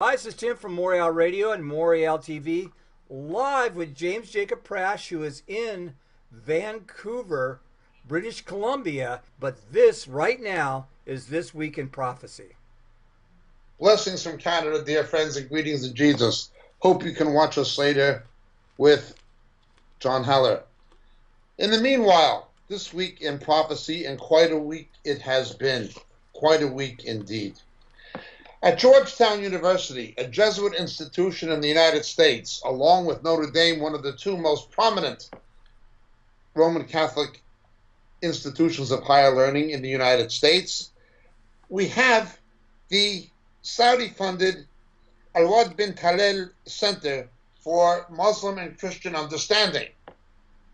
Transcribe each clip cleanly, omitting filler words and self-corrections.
Hi, this is Tim from Moriel Radio and Moriel TV, live with Jacob Prasch, who is in Vancouver, British Columbia. But this, right now, is This Week in Prophecy. Blessings from Canada, dear friends, and greetings in Jesus. Hope you can watch us later with John Haller. In the meanwhile, This Week in Prophecy, and quite a week it has been. Quite a week indeed. At Georgetown University, a Jesuit institution in the United States, along with Notre Dame, one of the two most prominent Roman Catholic institutions of higher learning in the United States, we have the Saudi-funded Al-Wad bin Talal Center for Muslim and Christian Understanding.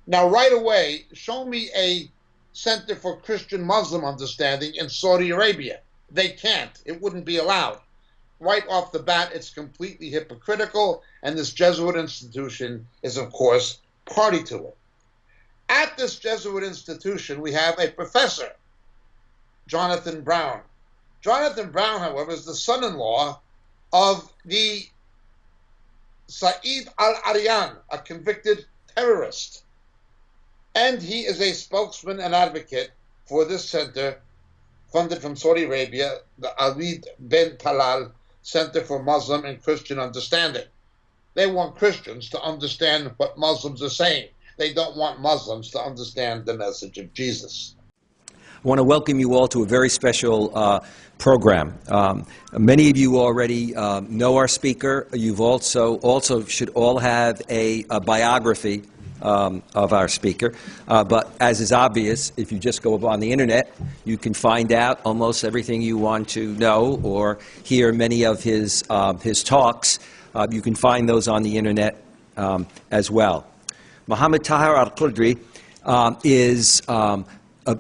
Now, right away, show me a Center for Christian Muslim Understanding in Saudi Arabia. They can't. It wouldn't be allowed. Right off the bat, it's completely hypocritical, and this Jesuit institution is, of course, party to it. At this Jesuit institution, we have a professor, Jonathan Brown. Jonathan Brown, however, is the son-in-law of the Saeed al-Aryan, a convicted terrorist. And he is a spokesman and advocate for this center funded from Saudi Arabia, the Al-Wad bin Talal Center for Muslim and Christian Understanding. They want Christians to understand what Muslims are saying. They don't want Muslims to understand the message of Jesus. I want to welcome you all to a very special program. Many of you already know our speaker. You've also should all have a biography of our speaker. But as is obvious, if you just go up on the internet, you can find out almost everything you want to know or hear many of his talks. You can find those on the internet as well. Muhammad Tahir al-Qudri is a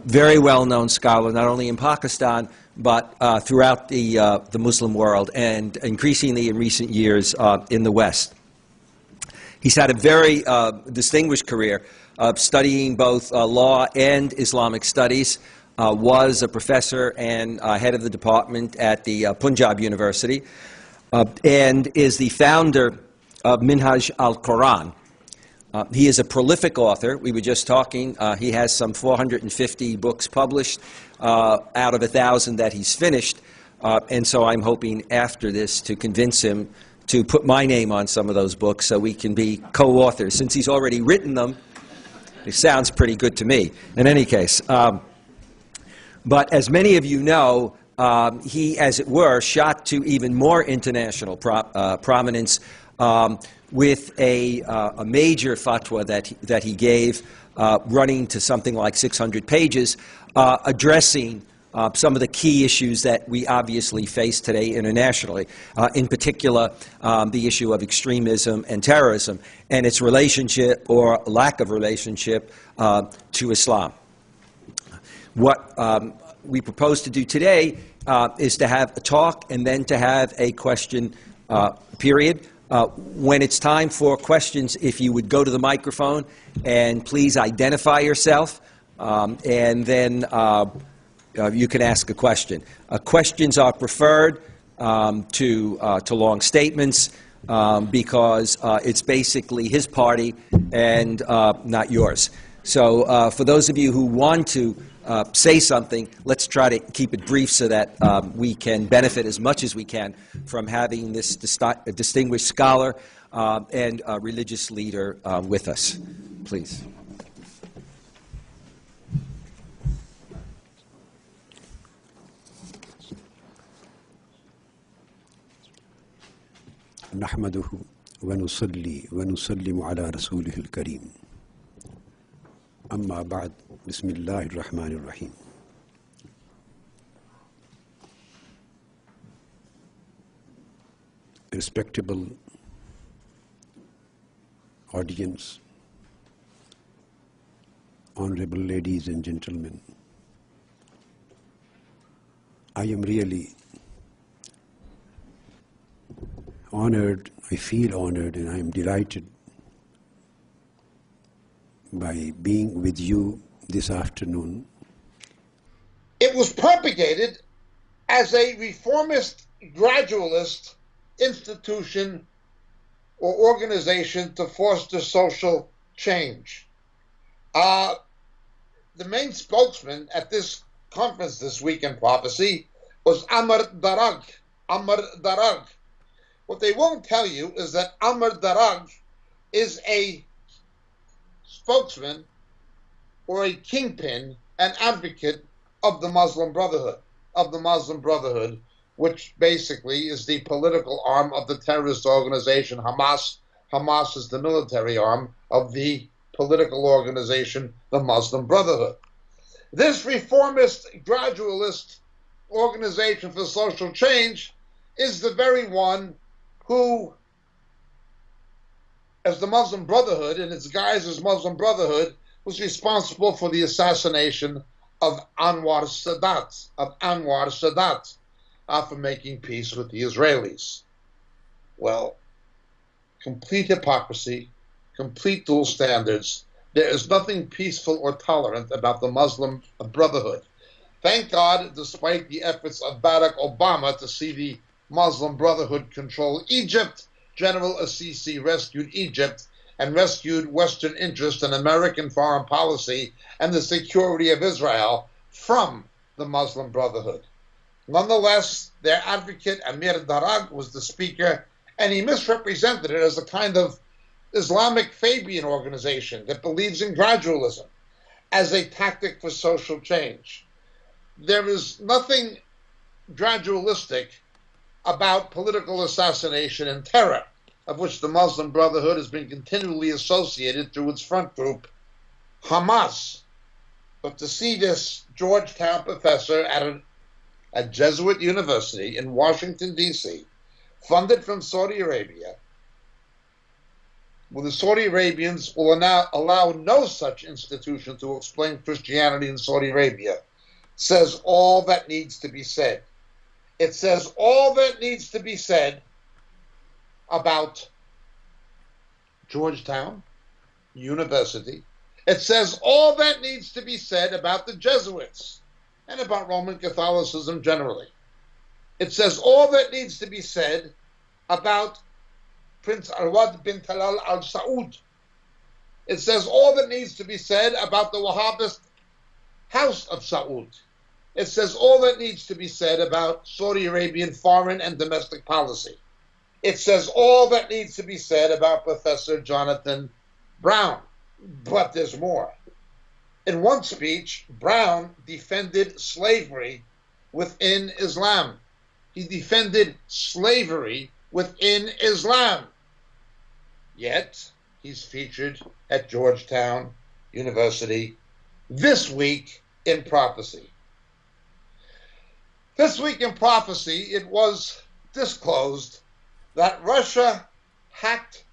very well-known scholar, not only in Pakistan, but throughout the Muslim world, and increasingly in recent years in the West. He's had a very distinguished career studying both law and Islamic studies, was a professor and head of the department at the Punjab University, and is the founder of Minhaj al-Quran. He is a prolific author. We were just talking. He has some 450 books published out of 1,000 that he's finished. And so I'm hoping after this to convince him to put my name on some of those books so we can be co-authors. Since he's already written them, it sounds pretty good to me. In any case, but as many of you know, he, as it were, shot to even more international prominence with a major fatwa that he gave, running to something like 600 pages, addressing some of the key issues that we obviously face today internationally, in particular the issue of extremism and terrorism and its relationship or lack of relationship to Islam. What we propose to do today is to have a talk and then to have a question period. When it's time for questions, if you would go to the microphone and please identify yourself, and then you can ask a question. Questions are preferred to long statements because it's basically his party and not yours. So for those of you who want to say something, let's try to keep it brief so that we can benefit as much as we can from having this distinguished scholar and religious leader with us. Please. نحمده ونصلي ونسلم على رسوله الكريم أما بعد بسم الله الرحمن الرحيم. Respectable audience, honorable ladies and gentlemen, I am really honored, I feel honored, and I am delighted by being with you this afternoon. It was propagated as a reformist gradualist institution or organization to foster social change. The main spokesman at this conference this week in Prophecy was Amar Darag. Amar Darag. What they won't tell you is that Amar Darag is a spokesman or a kingpin, an advocate of the Muslim Brotherhood, which basically is the political arm of the terrorist organization Hamas. Hamas is the military arm of the political organization, the Muslim Brotherhood. This reformist, gradualist organization for social change is the very one who, as the Muslim Brotherhood, in its guise as Muslim Brotherhood, was responsible for the assassination of Anwar Sadat, for making peace with the Israelis. Well, complete hypocrisy, complete dual standards. There is nothing peaceful or tolerant about the Muslim Brotherhood. Thank God, despite the efforts of Barack Obama to see the Muslim Brotherhood control Egypt, General Assisi rescued Egypt and rescued Western interest in American foreign policy and the security of Israel from the Muslim Brotherhood. Nonetheless, their advocate, Amir Darag, was the speaker, and he misrepresented it as a kind of Islamic Fabian organization that believes in gradualism as a tactic for social change. There is nothing gradualistic about political assassination and terror, of which the Muslim Brotherhood has been continually associated through its front group, Hamas. But to see this Georgetown professor at a Jesuit university in Washington, D.C., funded from Saudi Arabia, well, the Saudi Arabians will now allow no such institution to explain Christianity in Saudi Arabia, says all that needs to be said. It says all that needs to be said about Georgetown University. It says all that needs to be said about the Jesuits and about Roman Catholicism generally. It says all that needs to be said about Prince Arwad bin Talal al Saud. It says all that needs to be said about the Wahhabist House of Saud. It says all that needs to be said about Saudi Arabian foreign and domestic policy. It says all that needs to be said about Professor Jonathan Brown. But there's more. In one speech, Brown defended slavery within Islam. He defended slavery within Islam. Yet, he's featured at Georgetown University this week in Prophecy. This week in Prophecy, it was disclosed that Russia hacked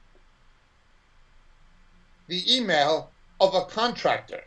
the email of a contractor.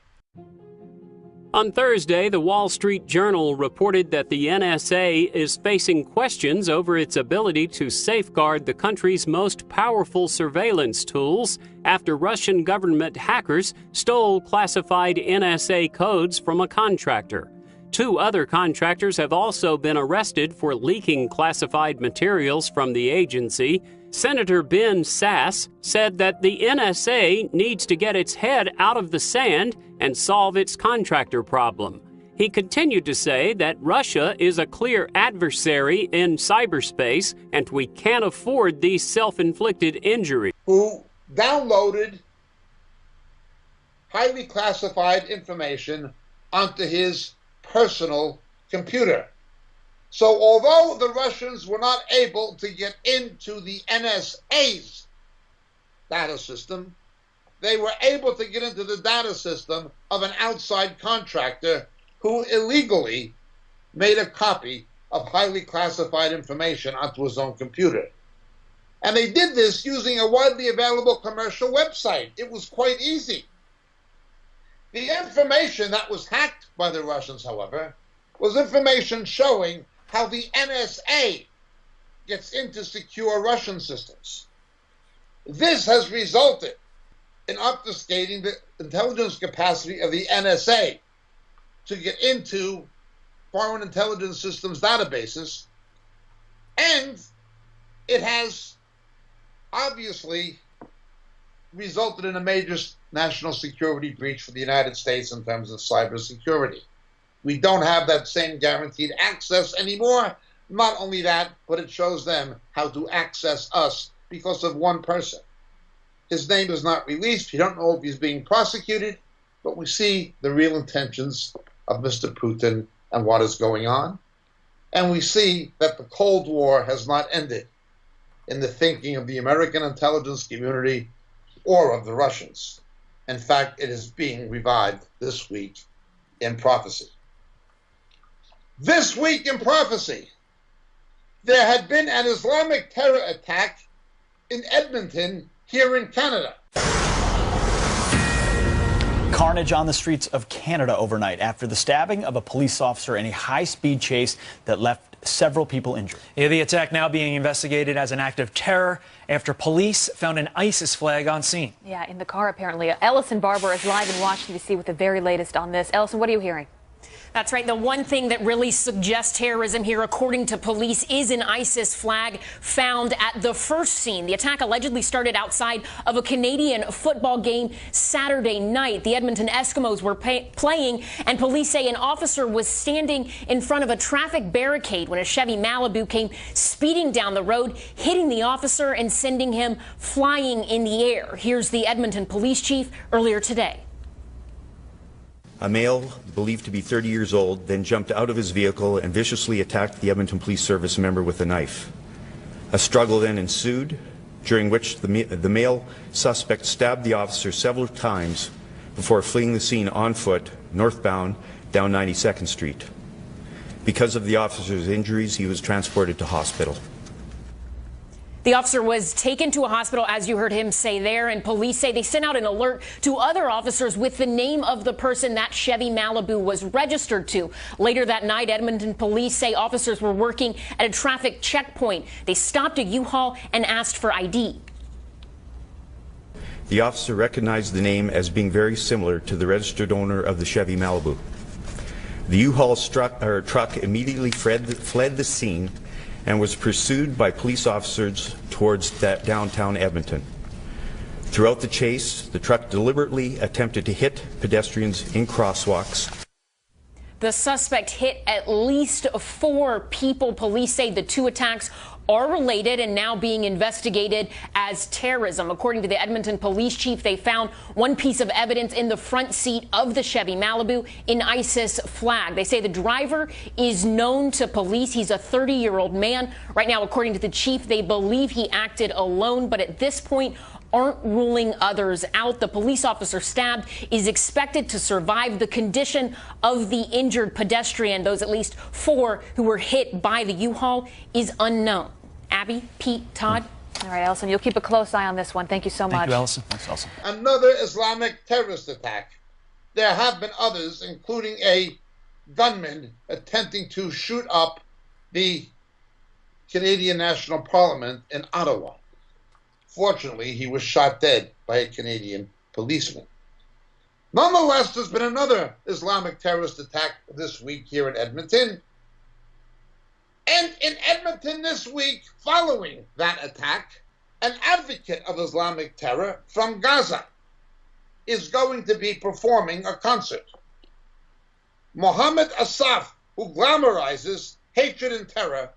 On Thursday, the Wall Street Journal reported that the NSA is facing questions over its ability to safeguard the country's most powerful surveillance tools after Russian government hackers stole classified NSA codes from a contractor. 2 other contractors have also been arrested for leaking classified materials from the agency. Senator Ben Sasse said that the NSA needs to get its head out of the sand and solve its contractor problem. He continued to say that Russia is a clear adversary in cyberspace and we can't afford these self-inflicted injuries. Who downloaded highly classified information onto his personal computer. So although the Russians were not able to get into the NSA's data system, they were able to get into the data system of an outside contractor who illegally made a copy of highly classified information onto his own computer. And they did this using a widely available commercial website. It was quite easy. The information that was hacked by the Russians, however, was information showing how the NSA gets into secure Russian systems. This has resulted in obfuscating the intelligence capacity of the NSA to get into foreign intelligence systems databases and it has obviously resulted in a major national security breach for the United States in terms of cybersecurity. We don't have that same guaranteed access anymore. Not only that, but it shows them how to access us because of one person. His name is not released. We don't know if he's being prosecuted, but we see the real intentions of Mr. Putin and what is going on. And we see that the Cold War has not ended in the thinking of the American intelligence community or of the Russians. In fact, it is being revived this week in prophecy. This week in prophecy, there had been an Islamic terror attack in Edmonton, here in Canada. Carnage on the streets of Canada overnight after the stabbing of a police officer in a high-speed chase that left several people injured. Yeah, the attack now being investigated as an act of terror after police found an ISIS flag on scene. Yeah, in the car apparently. Ellison Barber is live in Washington, D.C. with the very latest on this. Ellison, what are you hearing? That's right. The one thing that really suggests terrorism here, according to police, is an ISIS flag found at the first scene. The attack allegedly started outside of a Canadian football game Saturday night. The Edmonton Eskimos were playing, and police say an officer was standing in front of a traffic barricade when a Chevy Malibu came speeding down the road, hitting the officer and sending him flying in the air. Here's the Edmonton police chief earlier today. A male, believed to be 30 years old, then jumped out of his vehicle and viciously attacked the Edmonton Police Service member with a knife. A struggle then ensued, during which the male suspect stabbed the officer several times before fleeing the scene on foot, northbound, down 92nd Street. Because of the officer's injuries, he was transported to hospital. The officer was taken to a hospital, as you heard him say there, and police say they sent out an alert to other officers with the name of the person that Chevy Malibu was registered to. Later that night, Edmonton police say officers were working at a traffic checkpoint. They stopped a U-Haul and asked for ID. The officer recognized the name as being very similar to the registered owner of the Chevy Malibu. The U-Haul truck immediately fled the scene and was pursued by police officers towards downtown Edmonton. Throughout the chase, the truck deliberately attempted to hit pedestrians in crosswalks. The suspect hit at least 4 people. Police say the 2 attacks are related and now being investigated as terrorism. According to the Edmonton police chief, they found one piece of evidence in the front seat of the Chevy Malibu, an ISIS flag. They say the driver is known to police. He's a 30-year-old man. Right now, according to the chief, they believe he acted alone, but at this point aren't ruling others out. The police officer stabbed is expected to survive. The condition of the injured pedestrian, those at least 4 who were hit by the U-Haul, is unknown. Abby, Pete, Todd. All right, Ellison, you'll keep a close eye on this one. Thank you so much. Thank you, Ellison. Thanks, Ellison. Another Islamic terrorist attack. There have been others, including a gunman attempting to shoot up the Canadian National Parliament in Ottawa. Fortunately, he was shot dead by a Canadian policeman. Nonetheless, there's been another Islamic terrorist attack this week here in Edmonton. And in Edmonton this week, following that attack, an advocate of Islamic terror from Gaza is going to be performing a concert. Mohammed Asaf, who glamorizes hatred and terror,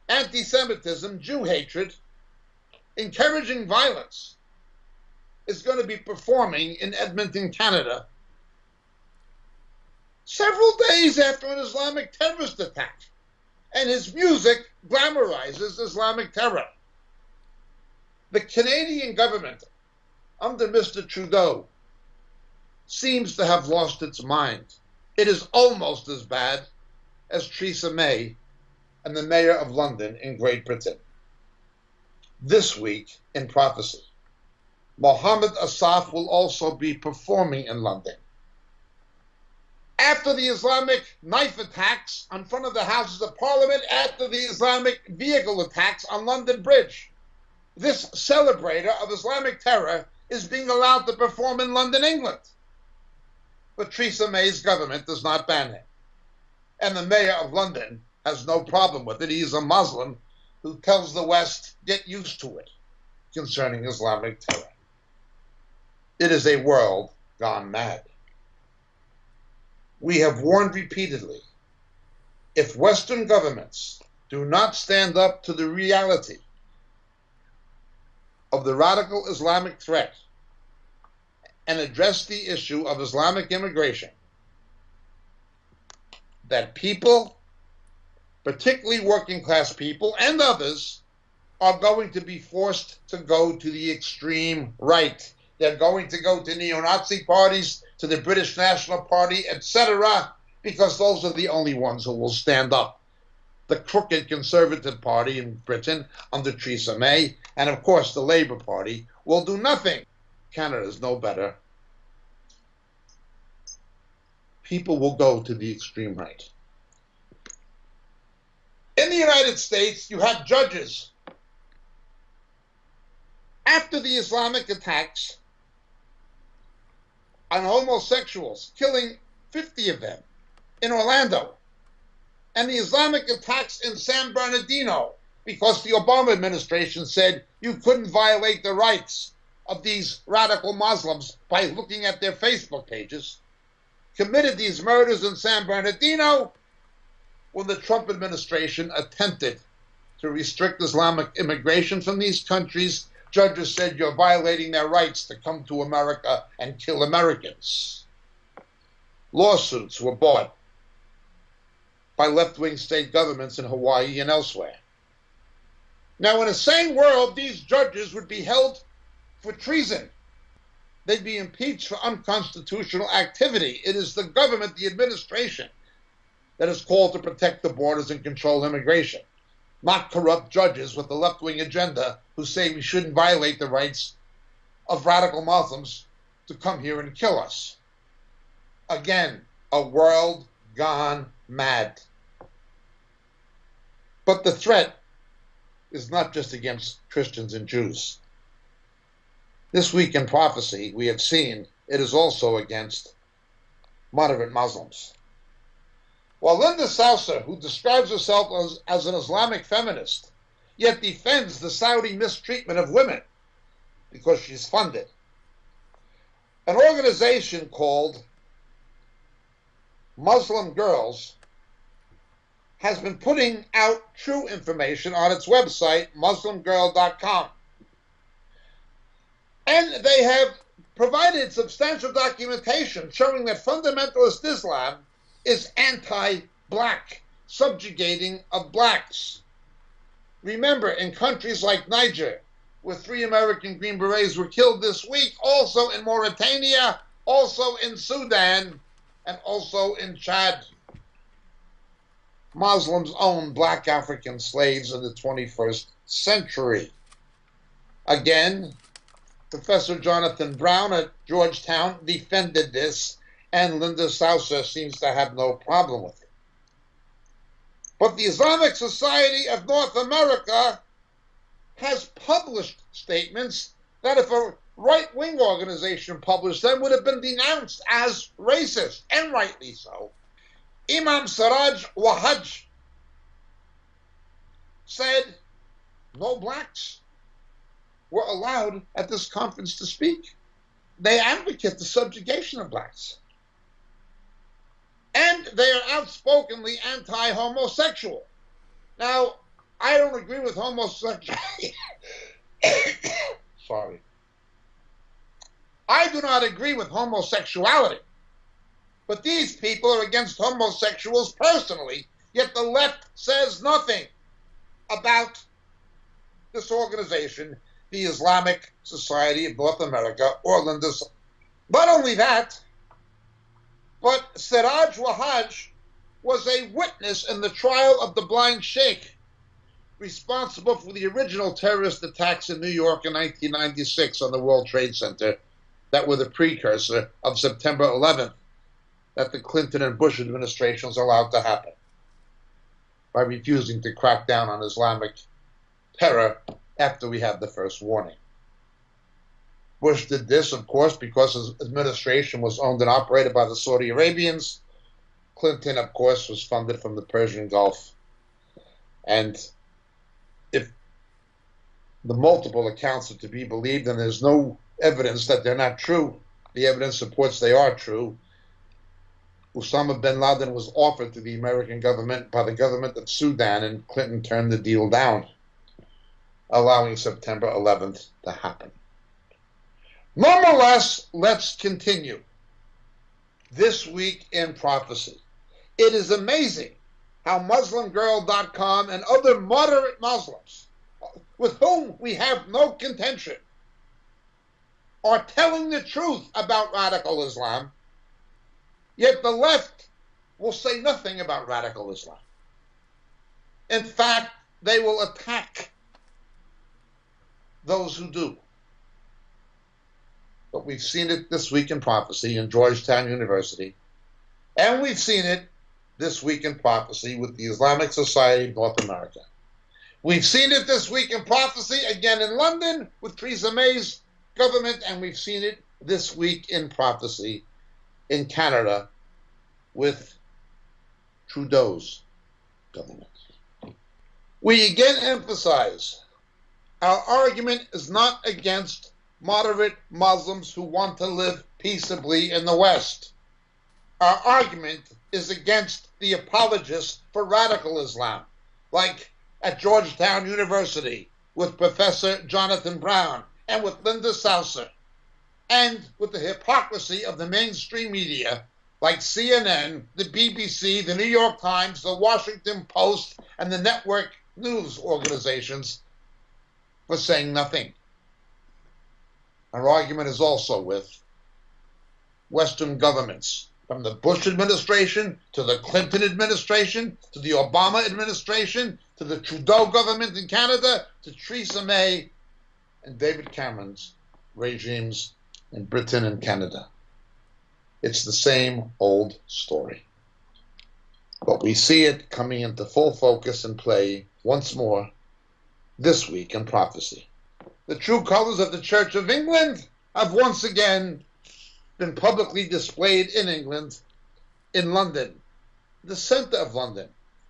anti-Semitism, Jew hatred, encouraging violence, is going to be performing in Edmonton, Canada, several days after an Islamic terrorist attack. And his music glamorizes Islamic terror. The Canadian government, under Mr. Trudeau, seems to have lost its mind. It is almost as bad as Theresa May and the Mayor of London in Great Britain. This week in prophecy, Mohammed Asaf will also be performing in London. After the Islamic knife attacks in front of the Houses of Parliament, after the Islamic vehicle attacks on London Bridge, this celebrator of Islamic terror is being allowed to perform in London, England. But Theresa May's government does not ban him. And the Mayor of London has no problem with it. He's a Muslim who tells the West, get used to it, concerning Islamic terror. It is a world gone mad. We have warned repeatedly, if Western governments do not stand up to the reality of the radical Islamic threat and address the issue of Islamic immigration, that people, particularly working class people and others, are going to be forced to go to the extreme right. They're going to go to neo-Nazi parties, to the British National Party, etc., because those are the only ones who will stand up. The crooked Conservative Party in Britain under Theresa May, and of course the Labour Party, will do nothing. Canada is no better. People will go to the extreme right. In the United States, you have judges. After the Islamic attacks on homosexuals, killing 50 of them in Orlando, and the Islamic attacks in San Bernardino, because the Obama administration said you couldn't violate the rights of these radical Muslims by looking at their Facebook pages, committed these murders in San Bernardino when the Trump administration attempted to restrict Islamic immigration from these countries. Judges said you're violating their rights to come to America and kill Americans. Lawsuits were brought by left-wing state governments in Hawaii and elsewhere. Now, in a sane world, these judges would be held for treason. They'd be impeached for unconstitutional activity. It is the government, the administration, that is called to protect the borders and control immigration, not corrupt judges with a left-wing agenda who say we shouldn't violate the rights of radical Muslims to come here and kill us. Again, a world gone mad. But the threat is not just against Christians and Jews. This week in prophecy, we have seen it is also against moderate Muslims. While Linda Saucer, who describes herself as an Islamic feminist, yet defends the Saudi mistreatment of women because she's funded, an organization called Muslim Girls has been putting out true information on its website, muslimgirl.com. And they have provided substantial documentation showing that fundamentalist Islam is anti-black, subjugating of blacks. Remember, in countries like Niger, where 3 American Green Berets were killed this week, also in Mauritania, also in Sudan, and also in Chad, Muslims owned black African slaves in the 21st century. Again, Professor Jonathan Brown at Georgetown defended this, and Linda Saucer seems to have no problem with it. But the Islamic Society of North America has published statements that if a right-wing organization published them would have been denounced as racist, and rightly so. Imam Siraj Wahaj said no blacks were allowed at this conference to speak. They advocate the subjugation of blacks. And they are outspokenly anti-homosexual. Now, I don't agree with homosexuality. Sorry. I do not agree with homosexuality. But these people are against homosexuals personally, yet the left says nothing about this organization, the Islamic Society of North America, or Linda's. Not only that, but Siraj Wahaj was a witness in the trial of the blind sheikh, responsible for the original terrorist attacks in New York in 1996 on the World Trade Center that were the precursor of September 11th, that the Clinton and Bush administrations allowed to happen by refusing to crack down on Islamic terror after we had the first warning. Bush did this, of course, because his administration was owned and operated by the Saudi Arabians. Clinton, of course, was funded from the Persian Gulf. And if the multiple accounts are to be believed, and there's no evidence that they're not true, the evidence supports they are true, Osama bin Laden was offered to the American government by the government of Sudan, and Clinton turned the deal down, allowing September 11th to happen. Nonetheless, let's continue. This week in prophecy. It is amazing how MuslimGirl.com and other moderate Muslims, with whom we have no contention, are telling the truth about radical Islam, yet the left will say nothing about radical Islam. In fact, they will attack those who do. But we've seen it this week in prophecy in Georgetown University, and we've seen it this week in prophecy with the Islamic Society of North America. We've seen it this week in prophecy again in London with Theresa May's government, and we've seen it this week in prophecy in Canada with Trudeau's government. We again emphasize our argument is not against moderate Muslims who want to live peaceably in the West. Our argument is against the apologists for radical Islam, like at Georgetown University with Professor Jonathan Brown and with Linda Saucer, and with the hypocrisy of the mainstream media like CNN, the BBC, the New York Times, the Washington Post, and the network news organizations for saying nothing. Our argument is also with Western governments, from the Bush administration to the Clinton administration to the Obama administration to the Trudeau government in Canada to Theresa May and David Cameron's regimes in Britain and Canada. It's the same old story. But we see it coming into full focus and play once more this week in prophecy. The true colors of the Church of England have once again been publicly displayed in England, in London, the center of London.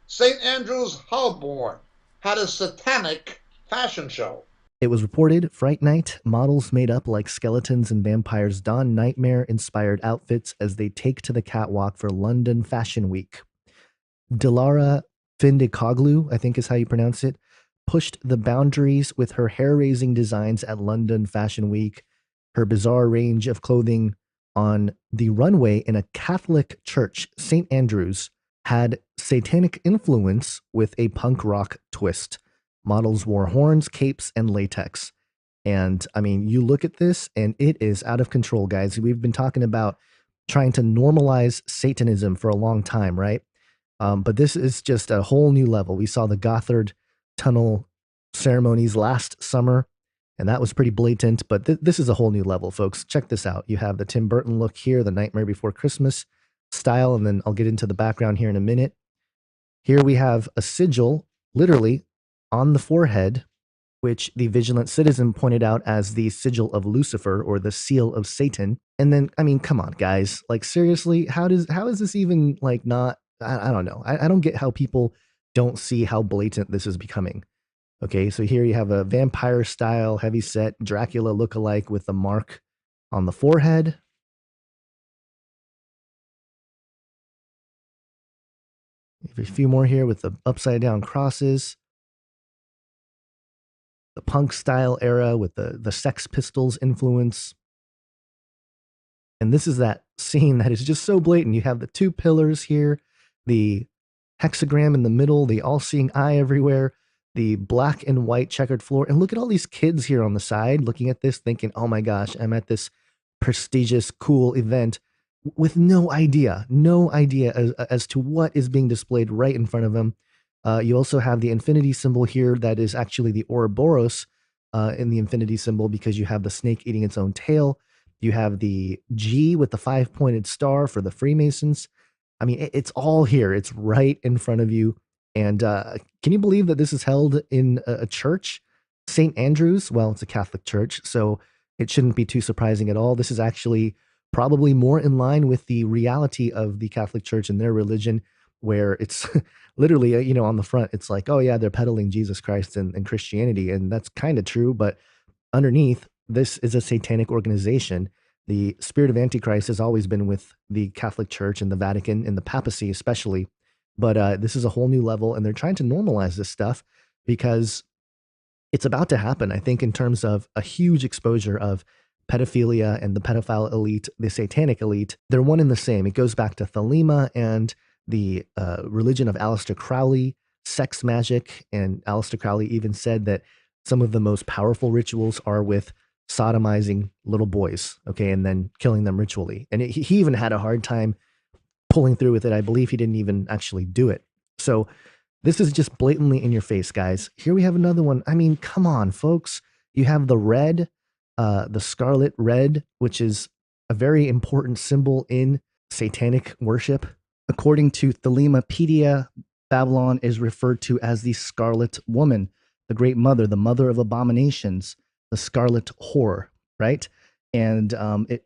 St. Andrew's, Holborn, had a satanic fashion show. It was reported Fright Night, models made up like skeletons and vampires don nightmare-inspired outfits as they take to the catwalk for London Fashion Week. Dilara Findikoglu, I think is how you pronounce it, pushed the boundaries with her hair-raising designs at London Fashion Week. Her bizarre range of clothing on the runway in a Catholic church, St. Andrew's, had satanic influence with a punk rock twist. Models wore horns, capes, and latex. And I mean, you look at this and it is out of control, guys. We've been talking about trying to normalize Satanism for a long time, right? But this is just a whole new level. We saw the Gothard Tunnel ceremonies last summer, and that was pretty blatant, but this is a whole new level, folks. Check this out. You have the Tim Burton look here, the Nightmare Before Christmas style, and then I'll get into the background here in a minute. Here we have a sigil, literally, on the forehead, which the Vigilant Citizen pointed out as the sigil of Lucifer, or the seal of Satan. And then, I mean, come on, guys. Like, seriously, how is this even, like, not, I don't know. I don't get how people don't see how blatant this is becoming. Okay, so here you have a vampire-style, heavy-set Dracula look-alike with a mark on the forehead. A few more here with the upside-down crosses. The punk-style era with the Sex Pistols influence. And this is that scene that is just so blatant. You have the two pillars here, the hexagram in the middle, the all-seeing eye everywhere, the black and white checkered floor. And look at all these kids here on the side looking at this thinking, oh my gosh, I'm at this prestigious, cool event with no idea as to what is being displayed right in front of them. You also have the infinity symbol here that is actually the Ouroboros in the infinity symbol, because you have the snake eating its own tail. You have the G with the 5-pointed star for the Freemasons. I mean, it's all here. It's right in front of you. And can you believe that this is held in a church? St. Andrew's? Well, it's a Catholic church, so it shouldn't be too surprising at all. This is actually probably more in line with the reality of the Catholic Church and their religion. where it's literally, on the front, it's like, oh yeah, they're peddling Jesus Christ and Christianity. And that's kind of true. But underneath, this is a satanic organization. The spirit of Antichrist has always been with the Catholic Church and the Vatican and the papacy especially. But this is a whole new level, and they're trying to normalize this stuff because it's about to happen, I think, in terms of a huge exposure of pedophilia and the pedophile elite, the satanic elite. They're one and the same. It goes back to Thelema and the religion of Aleister Crowley, sex magic. And Aleister Crowley even said that some of the most powerful rituals are with sodomizing little boys, okay, and then killing them ritually. And he even had a hard time pulling through with it. I believe he didn't even actually do it. So this is just blatantly in your face, guys. Here we have another one. I mean, come on, folks. You have the red, the scarlet red, which is a very important symbol in satanic worship. According to Thelemapedia, Babylon is referred to as the Scarlet Woman, the Great Mother, the Mother of Abominations, the Scarlet Whore, right? And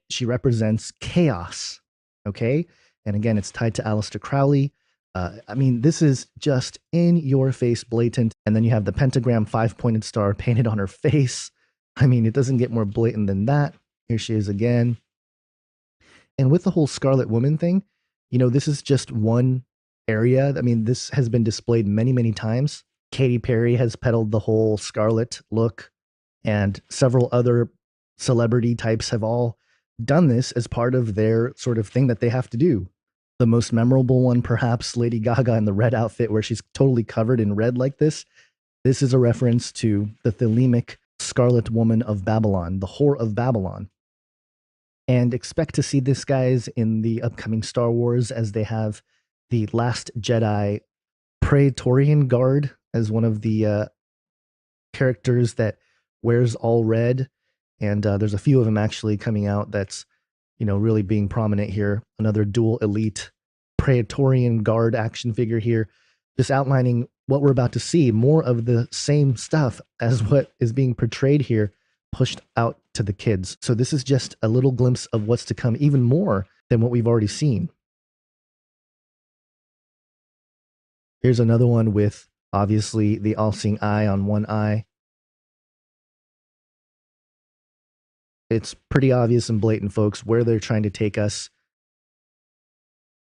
she represents chaos, okay? And again, it's tied to Aleister Crowley. I mean, this is just in your face, blatant. And then you have the pentagram 5-pointed star painted on her face. I mean, it doesn't get more blatant than that. Here she is again. And with the whole Scarlet Woman thing, this is just one area. I mean, this has been displayed many, many times. Katy Perry has peddled the whole scarlet look, and several other celebrity types have all done this as part of their sort of thing that they have to do. The most memorable one, perhaps Lady Gaga in the red outfit where she's totally covered in red like this. This is a reference to the Thelemic Scarlet Woman of Babylon, the Whore of Babylon. And expect to see this, guys, in the upcoming Star Wars, as they have the Last Jedi Praetorian Guard as one of the characters that wears all red. And there's a few of them actually coming out that's, really being prominent here. Another dual elite Praetorian Guard action figure here, just outlining what we're about to see. More of the same stuff as what is being portrayed here, pushed out to the kids. So this is just a little glimpse of what's to come, even more than what we've already seen. Here's another one with, obviously, the all-seeing eye on one eye. It's pretty obvious and blatant, folks, where they're trying to take us.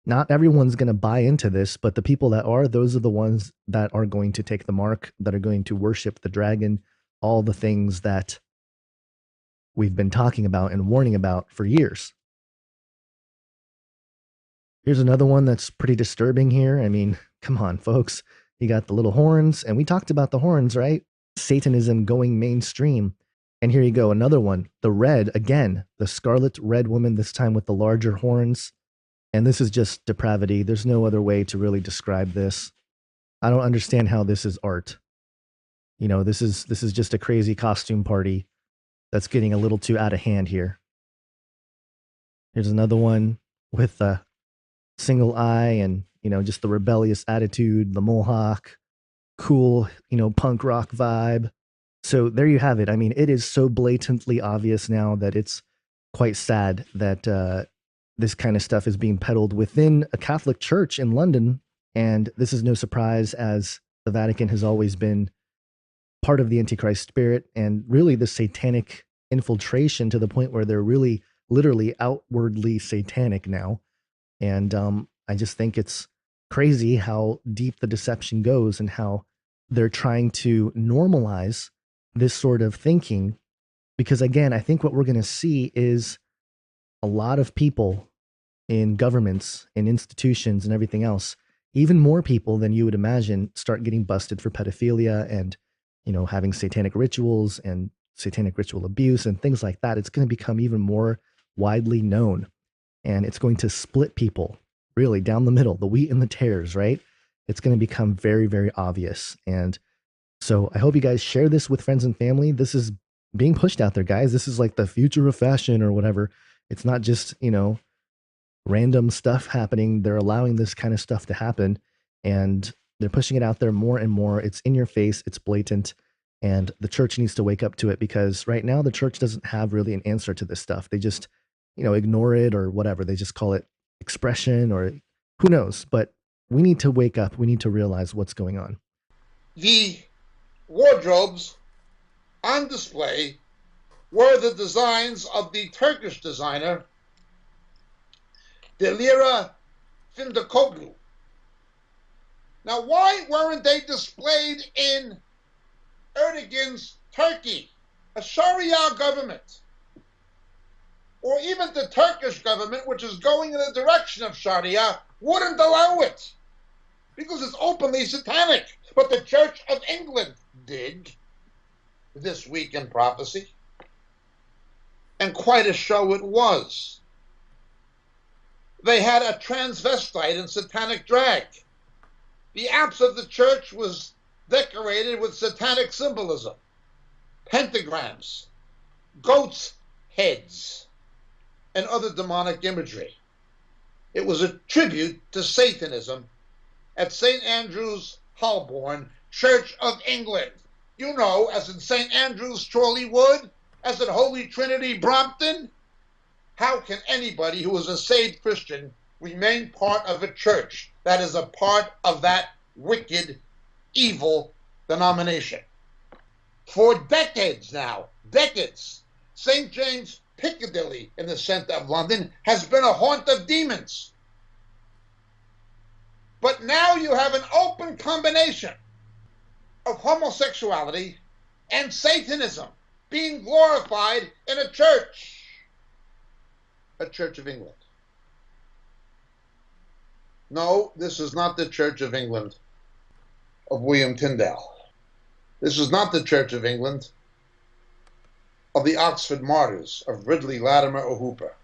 Not everyone's going to buy into this, but the people that are, those are the ones that are going to take the mark, that are going to worship the dragon, all the things that we've been talking about and warning about for years. Here's another one that's pretty disturbing here. I mean, come on, folks. You got the little horns, and we talked about the horns, right? Satanism going mainstream. And here you go, another one, the red, again, the Scarlet Red Woman, this time with the larger horns. And this is just depravity. There's no other way to really describe this. I don't understand how this is art. This is just a crazy costume party that's getting a little too out of hand here. Here's another one with a single eye and, just the rebellious attitude, the mohawk, cool, punk rock vibe. So there you have it. I mean, it is so blatantly obvious now that it's quite sad that this kind of stuff is being peddled within a Catholic church in London. And this is no surprise, as the Vatican has always been part of the Antichrist spirit and really the satanic infiltration, to the point where they're really literally outwardly satanic now. And I just think it's crazy how deep the deception goes and how they're trying to normalize this sort of thinking. Because again, I think what we're going to see is a lot of people in governments and institutions and everything else, even more people than you would imagine, start getting busted for pedophilia and, having satanic rituals and satanic ritual abuse and things like that. It's going to become even more widely known, and it's going to split people really down the middle, the wheat and the tares, right? It's going to become very, very obvious. And so I hope you guys share this with friends and family. This is being pushed out there, guys. This is like the future of fashion or whatever. It's not just, random stuff happening. They're allowing this kind of stuff to happen, and they're pushing it out there more and more. It's in your face. It's blatant. And the church needs to wake up to it, because right now the church doesn't have really an answer to this stuff. They just, ignore it or whatever. They just call it expression, or who knows. But We need to wake up. We need to realize what's going on. The wardrobes on display were the designs of the Turkish designer Dilara Findikoglu. Now, why weren't they displayed in Erdogan's Turkey, a Sharia government, or even the Turkish government, which is going in the direction of Sharia, wouldn't allow it because it's openly satanic. But the Church of England did this week in prophecy, and quite a show it was. They had a transvestite in satanic drag. The apse of the church was decorated with satanic symbolism, pentagrams, goats' heads, and other demonic imagery. It was a tribute to Satanism at St. Andrew's, Holborn, Church of England. You know, as in St. Andrew's, Chorleywood, as in Holy Trinity, Brompton. How can anybody who is a saved Christian remain part of a church that is a part of that wicked, evil denomination? For decades now, decades, St. James Piccadilly in the center of London has been a haunt of demons. But now you have an open combination of homosexuality and Satanism being glorified in a Church of England. No, this is not the Church of England of William Tyndale. This is not the Church of England of the Oxford Martyrs, of Ridley, Latimer, or Hooper.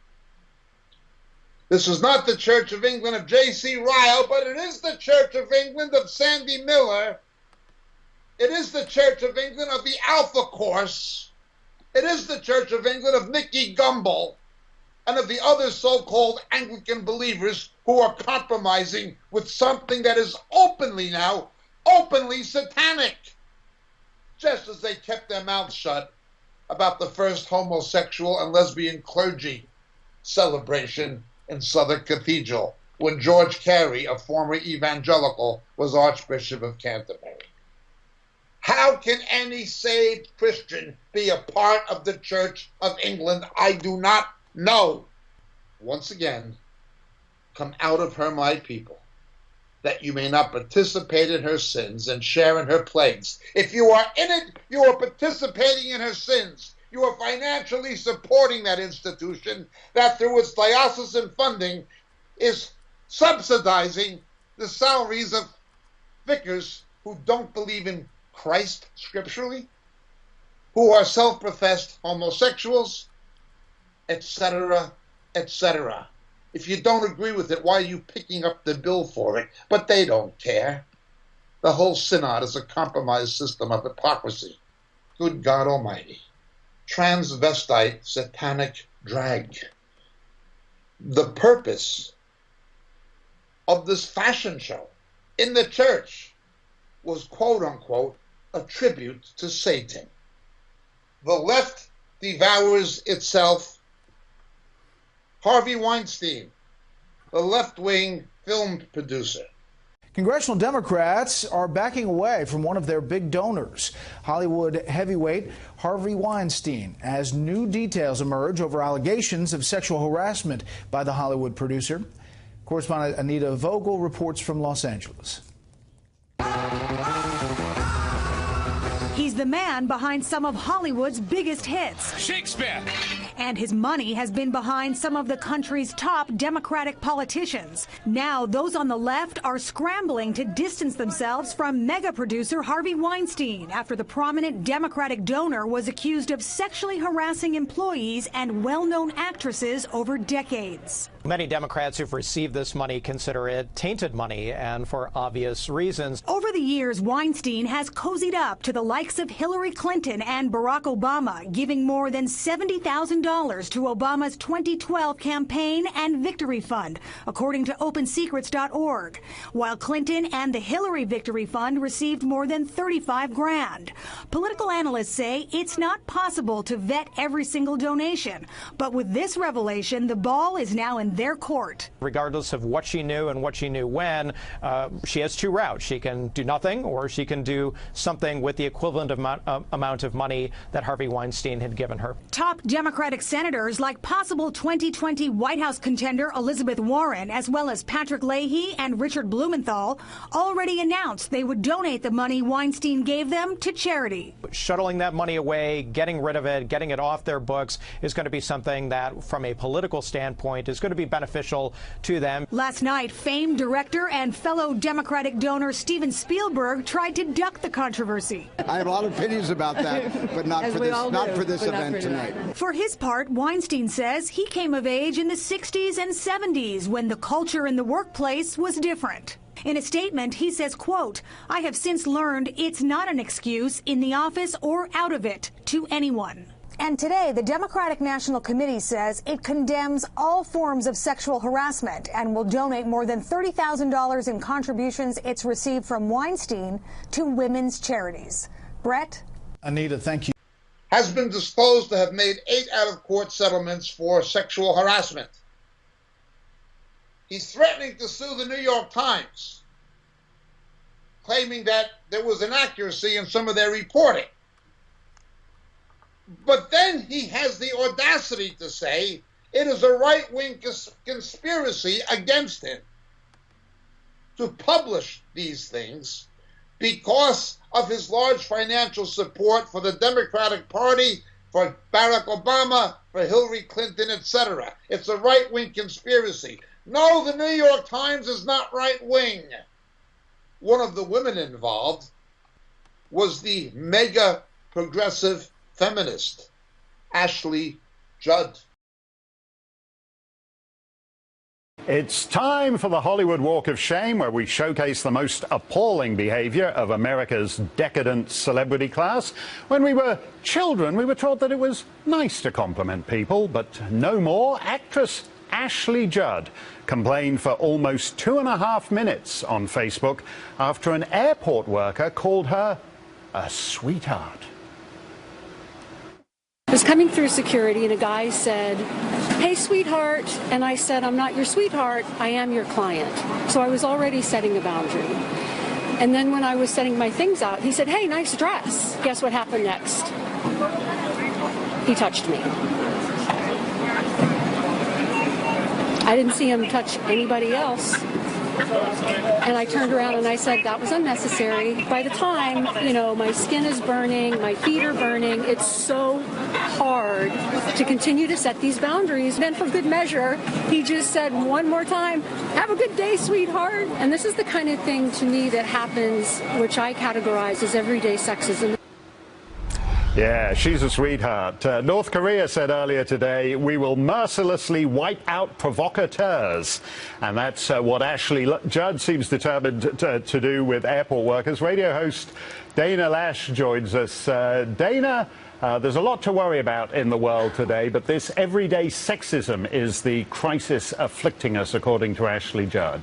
This is not the Church of England of J.C. Ryle, but it is the Church of England of Sandy Miller. It is the Church of England of the Alpha Course. It is the Church of England of Nicky Gumbel and of the other so-called Anglican believers who are compromising with something that is openly satanic. Just as they kept their mouths shut about the first homosexual and lesbian clergy celebration in Southwark Cathedral when George Carey, a former evangelical, was Archbishop of Canterbury. How can any saved Christian be a part of the Church of England? I do not know. Once again, come out of her, my people, that you may not participate in her sins and share in her plagues. If you are in it, you are participating in her sins. You are financially supporting that institution that through its diocesan funding is subsidizing the salaries of vicars who don't believe in Christ scripturally, who are self-professed homosexuals, etc., etc. If you don't agree with it, why are you picking up the bill for it? But they don't care. The whole synod is a compromised system of hypocrisy. Good God Almighty. Transvestite satanic drag. The purpose of this fashion show in the church was, quote-unquote, a tribute to Satan. The left devours itself. Harvey Weinstein, the left-wing film producer. Congressional Democrats are backing away from one of their big donors, Hollywood heavyweight Harvey Weinstein, as new details emerge over allegations of sexual harassment by the Hollywood producer. Correspondent Anita Vogel reports from Los Angeles. He's the man behind some of Hollywood's biggest hits. Shakespeare! And his money has been behind some of the country's top Democratic politicians. Now, those on the left are scrambling to distance themselves from mega producer Harvey Weinstein after the prominent Democratic donor was accused of sexually harassing employees and well-known actresses over decades. Many Democrats who've received this money consider it tainted money, and for obvious reasons. Over the years, Weinstein has cozied up to the likes of Hillary Clinton and Barack Obama, giving more than $70,000 to Obama's 2012 campaign and victory fund, according to OpenSecrets.org, while Clinton and the Hillary Victory Fund received more than $35 grand. Political analysts say it's not possible to vet every single donation, but with this revelation, the ball is now in in their court. Regardless of what she knew and what she knew when, she has two routes. She can do nothing, or she can do something with the equivalent amount of money that Harvey Weinstein had given her. Top Democratic senators like possible 2020 White House contender Elizabeth Warren, as well as Patrick Leahy and Richard Blumenthal, already announced they would donate the money Weinstein gave them to charity. Shuttling that money away, getting rid of it, getting it off their books is going to be something that, from a political standpoint, is going to be beneficial to them. Last night, famed director and fellow Democratic donor Steven Spielberg tried to duck the controversy. I have a lot of opinions about that, but not for this event tonight. For his part, Weinstein says he came of age in the 60s and 70s when the culture in the workplace was different. In a statement, he says, quote, "I have since learned it's not an excuse in the office or out of it to anyone." And today, the Democratic National Committee says it condemns all forms of sexual harassment and will donate more than $30,000 in contributions it's received from Weinstein to women's charities. Brett? Anita, thank you. Has been disclosed to have made 8 out-of-court settlements for sexual harassment. He's threatening to sue the New York Times, claiming that there was inaccuracy in some of their reporting. But then he has the audacity to say it is a right-wing conspiracy against him to publish these things because of his large financial support for the Democratic Party, for Barack Obama, for Hillary Clinton, etc. It's a right-wing conspiracy. No, the New York Times is not right-wing. One of the women involved was the mega progressive feminist, Ashley Judd. It's time for the Hollywood Walk of Shame, where we showcase the most appalling behavior of America's decadent celebrity class. When we were children, we were taught that it was nice to compliment people, but no more. Actress Ashley Judd complained for almost 2.5 minutes on Facebook after an airport worker called her a sweetheart. I was coming through security and a guy said, "Hey, sweetheart," and I said, "I'm not your sweetheart, I am your client." So I was already setting a boundary. And then when I was setting my things out, he said, "Hey, nice dress." Guess what happened next? He touched me. I didn't see him touch anybody else. And I turned around and I said, that was unnecessary. By the time, my skin is burning, my feet are burning, it's so hard to continue to set these boundaries. Then for good measure, he just said one more time, "Have a good day, sweetheart." And this is the kind of thing to me that happens, which I categorize as everyday sexism. Yeah, she's a sweetheart. North Korea said earlier today, "We will mercilessly wipe out provocateurs." And that's what Ashley Judd seems determined to do with airport workers. Radio host Dana Lash joins us. Dana, there's a lot to worry about in the world today, but this everyday sexism is the crisis afflicting us, according to Ashley Judd.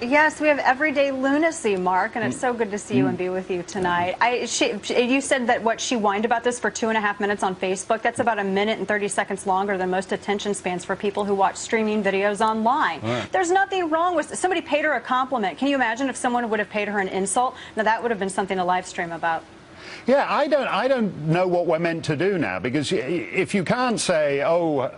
Yes, we have everyday lunacy, Mark, and it's so good to see you and be with you tonight. You said that what she whined about this for 2.5 minutes on Facebook. That's about 1 minute and 30 seconds longer than most attention spans for people who watch streaming videos online. Right. There's nothing wrong with somebody paid her a compliment. Can you imagine if someone would have paid her an insult? Now that would have been something to live stream about. Yeah, I don't know what we're meant to do now, because if you can't say, "Oh,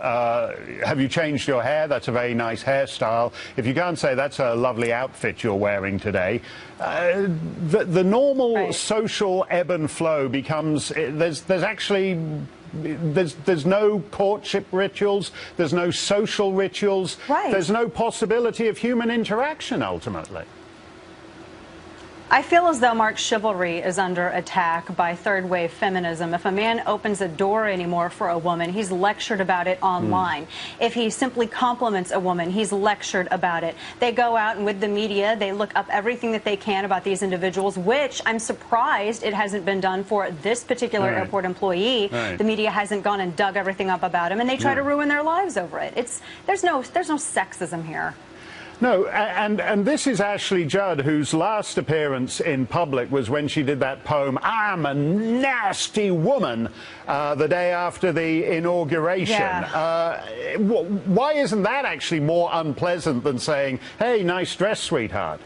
have you changed your hair? That's a very nice hairstyle." If you can't say, "That's a lovely outfit you're wearing today," the normal social ebb and flow becomes there's no courtship rituals, there's no social rituals, there's no possibility of human interaction ultimately. I feel as though, Mark, chivalry is under attack by third-wave feminism. If a man opens a door anymore for a woman, he's lectured about it online. If he simply compliments a woman, he's lectured about it. They go out and with the media, they look up everything that they can about these individuals, which I'm surprised it hasn't been done for this particular airport employee. The media hasn't gone and dug everything up about him, and they try to ruin their lives over it. There's no sexism here. No, and this is Ashley Judd, whose last appearance in public was when she did that poem, "I'm a Nasty Woman," the day after the inauguration. Yeah. Why isn't that actually more unpleasant than saying, "Hey, nice dress, sweetheart"?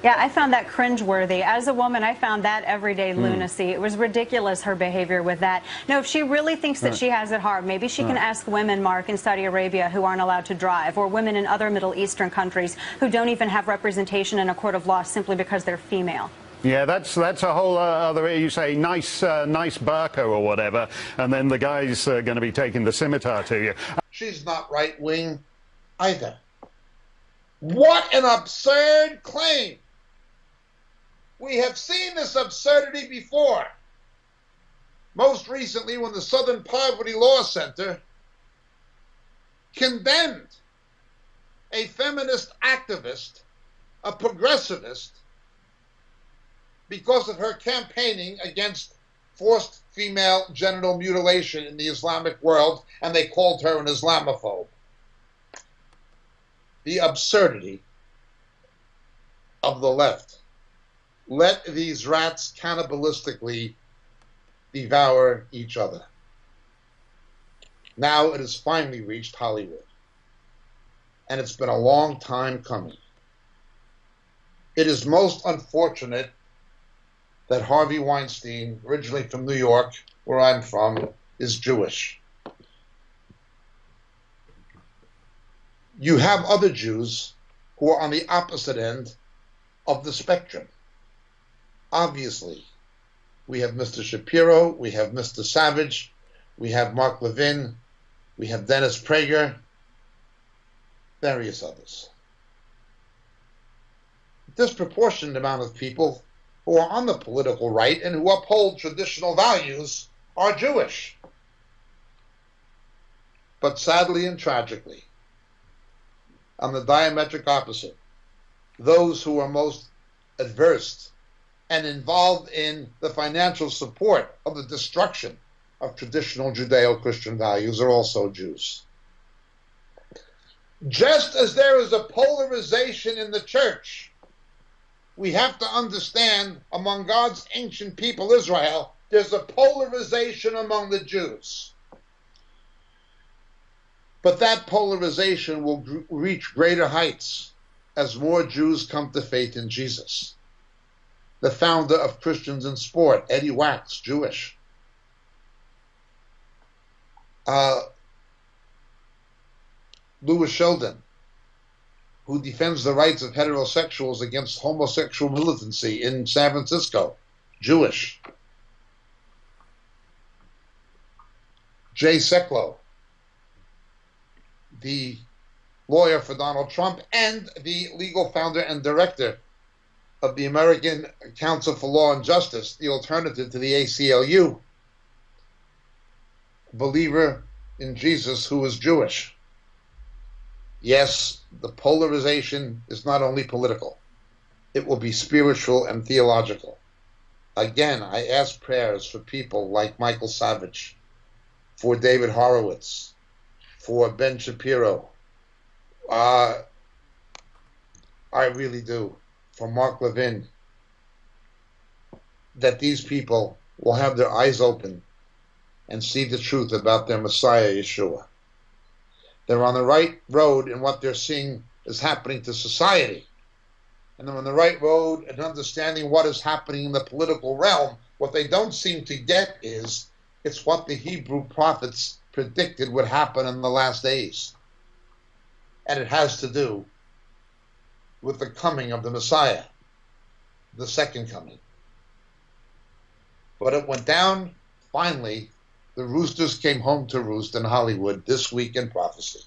Yeah, I found that cringeworthy. As a woman, I found that everyday lunacy. It was ridiculous, her behavior with that. No, if she really thinks that she has it hard, maybe she can ask women, Mark, in Saudi Arabia who aren't allowed to drive, or women in other Middle Eastern countries who don't even have representation in a court of law simply because they're female. Yeah, that's a whole other. You say nice burqa or whatever, and then the guy's going to be taking the scimitar to you. She's not right-wing either. What an absurd claim! We have seen this absurdity before. Most recently when the Southern Poverty Law Center condemned a feminist activist, a progressivist, because of her campaigning against forced female genital mutilation in the Islamic world, and they called her an Islamophobe. The absurdity of the left. Let these rats cannibalistically devour each other. Now it has finally reached Hollywood, and it's been a long time coming. It is most unfortunate that Harvey Weinstein, originally from New York, where I'm from, is Jewish. You have other Jews who are on the opposite end of the spectrum. Obviously, we have Mr. Shapiro, we have Mr. Savage, we have Mark Levin, we have Dennis Prager, various others. A disproportionate amount of people who are on the political right and who uphold traditional values are Jewish. But sadly and tragically, on the diametric opposite, those who are most adverse and involved in the financial support of the destruction of traditional Judeo-Christian values are also Jews. Just as there is a polarization in the church, we have to understand among God's ancient people, Israel, there's a polarization among the Jews. But that polarization will reach greater heights as more Jews come to faith in Jesus. The founder of Christians in Sport, Eddie Wax, Jewish. Louis Sheldon, who defends the rights of heterosexuals against homosexual militancy in San Francisco, Jewish. Jay Sekulow, the lawyer for Donald Trump and the legal founder and director of the American Council for Law and Justice, the alternative to the ACLU, believer in Jesus who is Jewish. Yes, the polarization is not only political, it will be spiritual and theological. Again, I ask prayers for people like Michael Savage, for David Horowitz, for Ben Shapiro. I really do. For Mark Levin, that these people will have their eyes open and see the truth about their Messiah, Yeshua. They're on the right road in what they're seeing is happening to society. And they're on the right road in understanding what is happening in the political realm. What they don't seem to get is it's what the Hebrew prophets predicted would happen in the last days. And it has to do with the coming of the Messiah, the second coming. But it went down, finally, the roosters came home to roost in Hollywood this week in prophecy.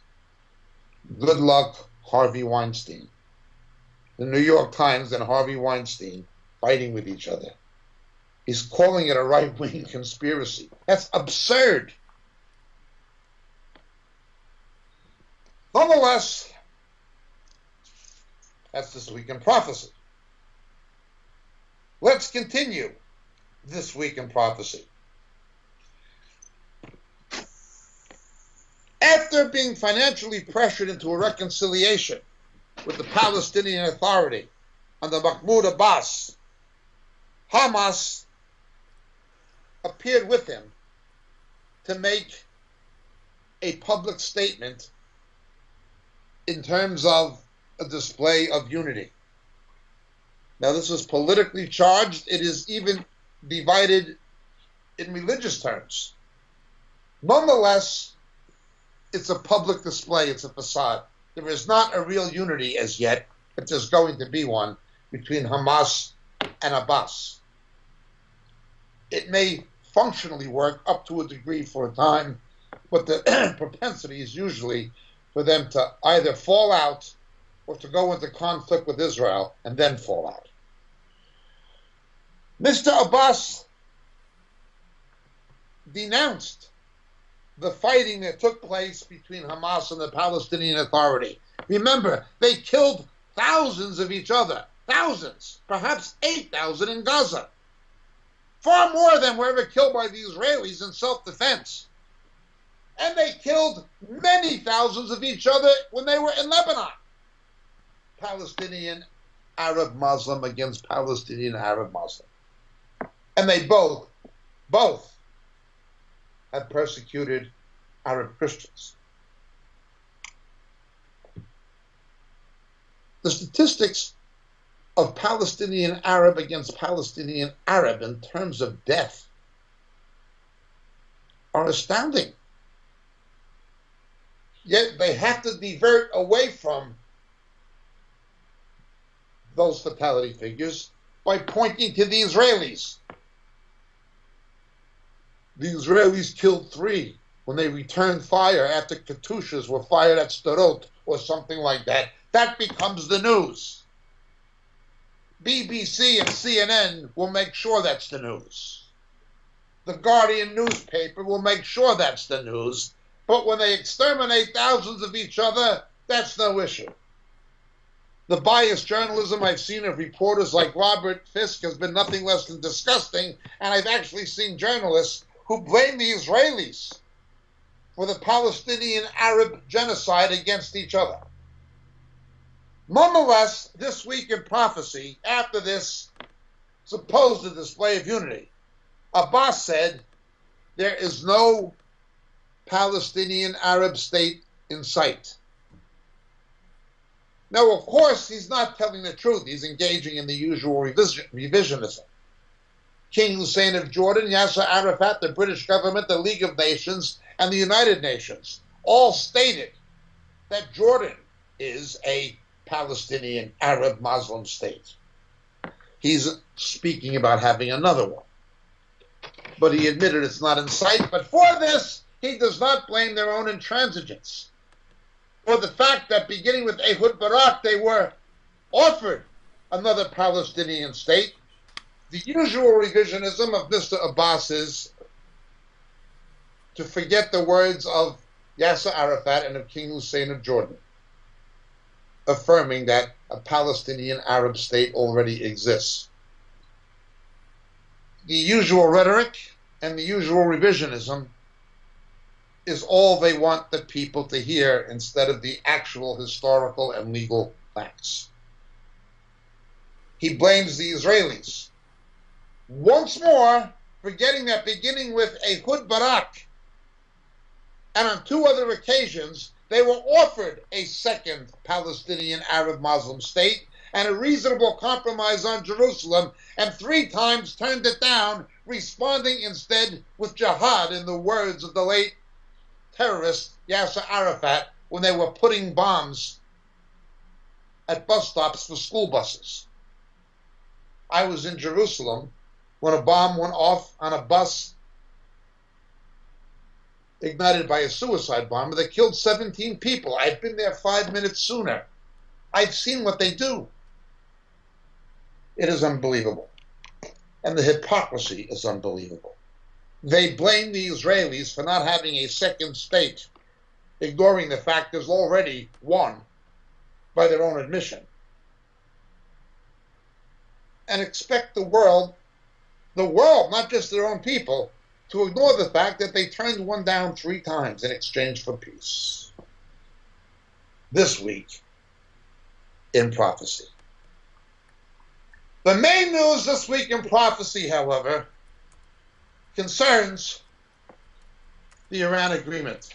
Good luck, Harvey Weinstein. The New York Times and Harvey Weinstein fighting with each other. He's calling it a right-wing conspiracy. That's absurd. Nonetheless, that's This Week in Prophecy. Let's continue This Week in Prophecy. After being financially pressured into a reconciliation with the Palestinian Authority under Mahmoud Abbas, Hamas appeared with him to make a public statement in terms of a display of unity. Now, this is politically charged. It is even divided in religious terms. Nonetheless, it's a public display. It's a facade. There is not a real unity as yet, but there's going to be one between Hamas and Abbas. It may functionally work up to a degree for a time, but the propensity is usually for them to either fall out or to go into conflict with Israel and then fall out. Mr. Abbas denounced the fighting that took place between Hamas and the Palestinian Authority. Remember, they killed thousands of each other. Thousands, perhaps 8,000 in Gaza. Far more than were ever killed by the Israelis in self-defense. And they killed many thousands of each other when they were in Lebanon. Palestinian Arab Muslim against Palestinian Arab Muslim. And they both have persecuted Arab Christians. The statistics of Palestinian Arab against Palestinian Arab in terms of death are astounding. Yet they have to divert away from those fatality figures by pointing to the Israelis. The Israelis killed 3 when they returned fire after Katyushas were fired at Sderot or something like that. That becomes the news. BBC and CNN will make sure that's the news. The Guardian newspaper will make sure that's the news. But when they exterminate thousands of each other, that's no issue. The biased journalism I've seen of reporters like Robert Fisk has been nothing less than disgusting, and I've actually seen journalists who blame the Israelis for the Palestinian Arab genocide against each other. Nonetheless, this week in prophecy, after this supposed display of unity, Abbas said there is no Palestinian Arab state in sight. Now, of course, he's not telling the truth. He's engaging in the usual revisionism. King Hussein of Jordan, Yasser Arafat, the British government, the League of Nations, and the United Nations all stated that Jordan is a Palestinian Arab Muslim state. He's speaking about having another one. But he admitted it's not in sight. But for this, he does not blame their own intransigence, or the fact that beginning with Ehud Barak, they were offered another Palestinian state. The usual revisionism of Mr. Abbas is to forget the words of Yasser Arafat and of King Hussein of Jordan, affirming that a Palestinian Arab state already exists. The usual rhetoric and the usual revisionism is all they want the people to hear instead of the actual historical and legal facts. He blames the Israelis. Once more, forgetting that beginning with Ehud Barak, and on 2 other occasions, they were offered a second Palestinian Arab Muslim state and a reasonable compromise on Jerusalem, and 3 times turned it down, responding instead with jihad, in the words of the late terrorist Yasser Arafat, when they were putting bombs at bus stops for school buses. I was in Jerusalem when a bomb went off on a bus ignited by a suicide bomber that killed 17 people. I'd been there 5 minutes sooner. I've seen what they do. It is unbelievable. And the hypocrisy is unbelievable. They blame the Israelis for not having a second state, ignoring the fact there's already one by their own admission. And expect the world, not just their own people, to ignore the fact that they turned one down 3 times in exchange for peace. This week in prophecy. The main news this week in prophecy, however, concerns the Iran agreement.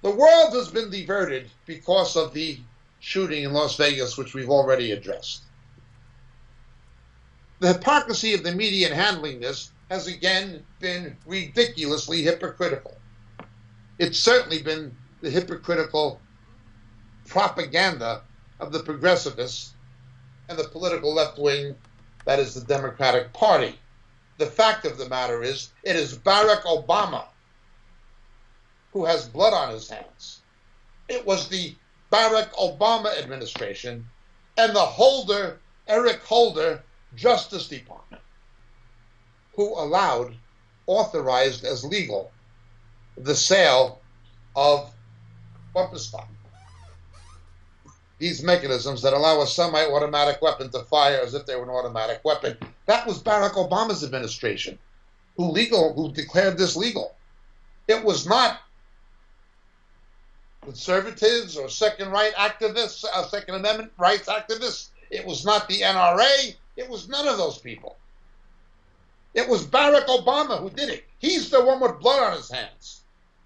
The world has been diverted because of the shooting in Las Vegas, which we've already addressed. The hypocrisy of the media in handling this has again been ridiculously hypocritical. It's certainly been the hypocritical propaganda of the progressivists and the political left wing, that is the Democratic Party. The fact of the matter is, it is Barack Obama who has blood on his hands. It was the Barack Obama administration and the Eric Holder Justice Department who authorized as legal, the sale of bumper stock. These mechanisms that allow a semi-automatic weapon to fire as if they were an automatic weapon. That was Barack Obama's administration who declared this legal. It was not conservatives or Second Amendment rights activists. It was not the NRA. It was none of those people. It was Barack Obama who did it. He's the one with blood on his hands.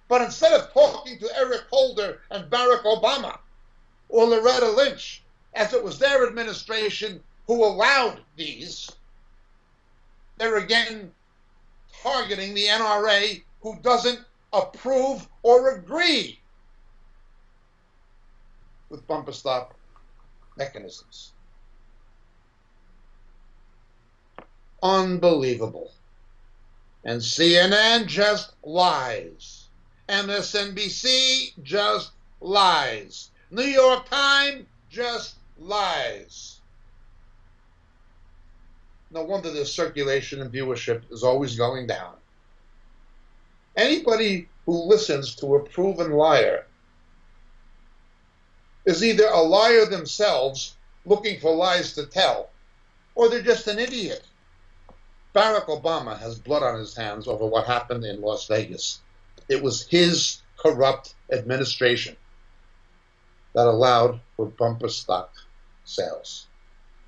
But instead of talking to Eric Holder and Barack Obama or Loretta Lynch, as it was their administration who allowed these, they're again targeting the NRA, who doesn't approve or agree with bumper stop mechanisms. Unbelievable. And CNN just lies. MSNBC just lies. New York Times just lies. No wonder their circulation and viewership is always going down. Anybody who listens to a proven liar is either a liar themselves looking for lies to tell, or they're just an idiot. Barack Obama has blood on his hands over what happened in Las Vegas. It was his corrupt administration that allowed for bumper stock sales.